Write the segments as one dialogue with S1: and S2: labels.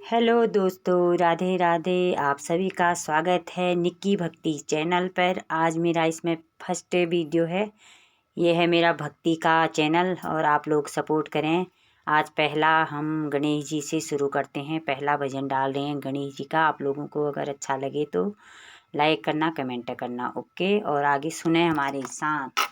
S1: Hello दोस्तों, राधे राधे। आप सभी का स्वागत है निक्की भक्ति चैनल पर। आज मेरा इसमें फर्स्ट वीडियो है। ये है मेरा भक्ति का चैनल और आप लोग सपोर्ट करें। आज पहला हम गणेश जी से शुरू करते हैं। पहला भजन डाल रहे हैं गणेश जी का। आप लोगों को अगर अच्छा लगे तो लाइक करना, कमेंट करना, ओके। और आगे सुने हमारे साथ।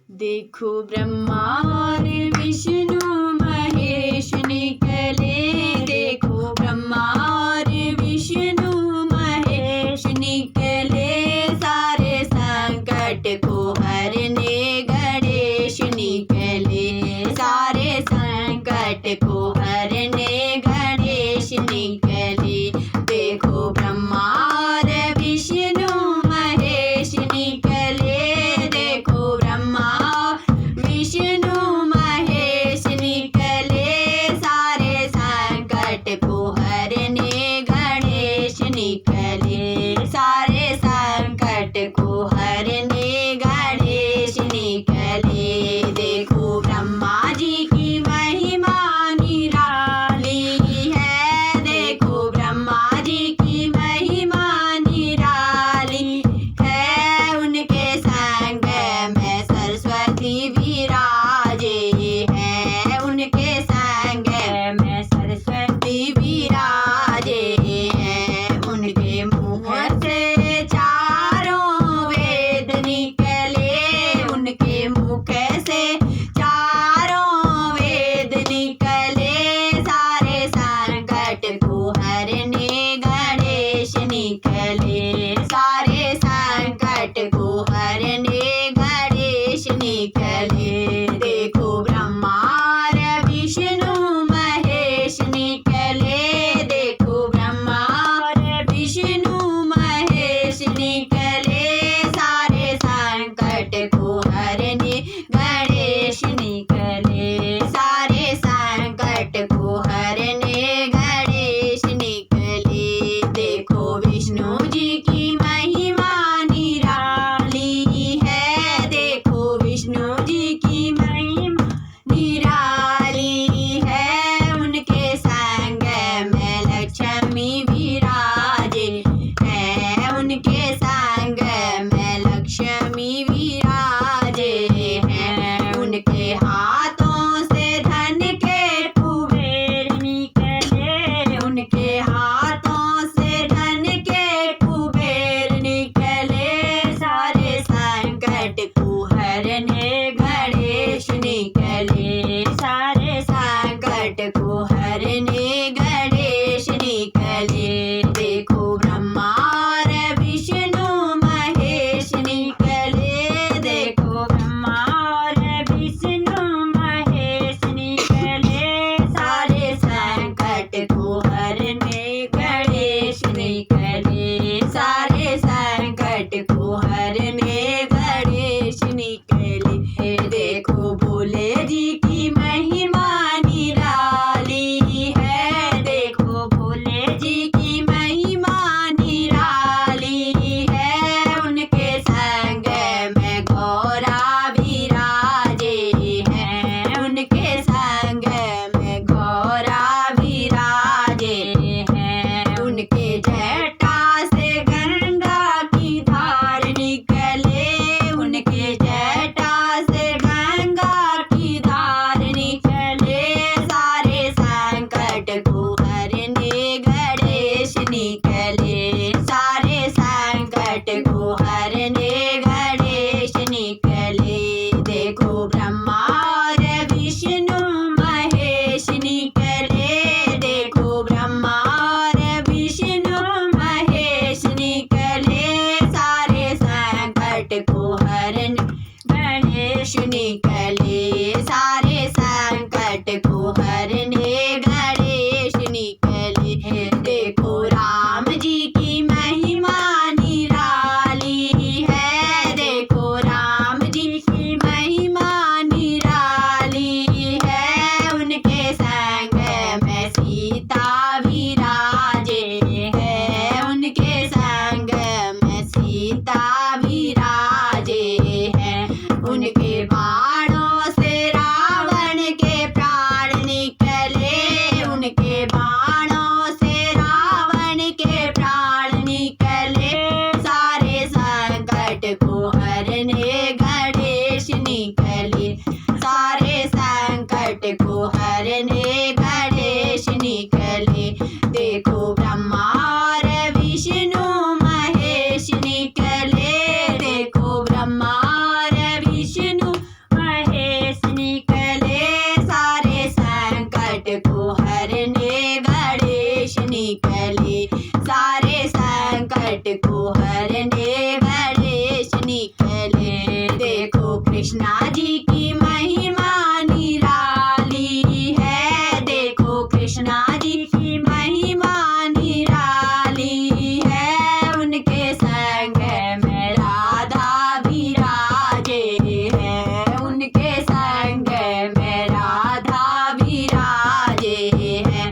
S2: देखो ब्रह्मा और विष्णु महेश निकले, देखो ब्रह्मा और विष्णु महेश निकले, सारे संकट को हरने गणेश निकले, सारे संकट को हरने गणेश निकले। देखो ब्रह्मा और विष्णु महेश निकले, देखो ब्रह्मा विष्णु महेश हरने गणेश निकले, सारे संकट को हरने गणेश निकले। देखो कृष्णा जी की महिमा निराली है, देखो कृष्णा जी की महिमा निराली है। उनके संग में राधा विराजे है, उनके संग में राधा विराजे है।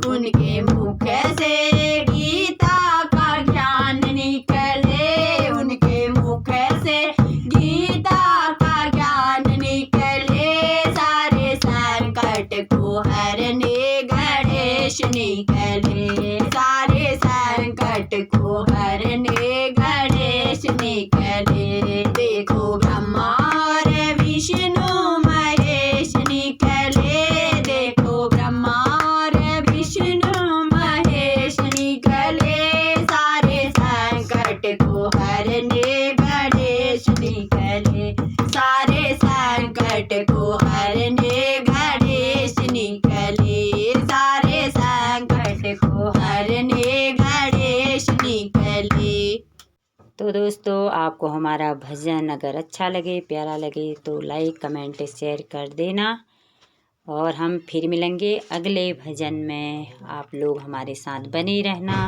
S2: उनके मुख से गीता का ज्ञान निकले, उनके मुख से गीता का ज्ञान निकले। सारे संकट को हरने गणेश निकले, सारे संकट को हरने गणेश निकले। देखो ब्रह्मा और विष्णु महेश निकले, देखो ब्रह्मा और विष्णु महेश निकले। सारे संकट को हरने गणेश निकले, सारे संकट को हरने गणेश निकले, सारे संकट को हरने गणेश निकले।
S1: तो दोस्तों, आपको हमारा भजन अगर अच्छा लगे, प्यारा लगे तो लाइक कमेंट शेयर कर देना। और हम फिर मिलेंगे अगले भजन में। आप लोग हमारे साथ बने रहना।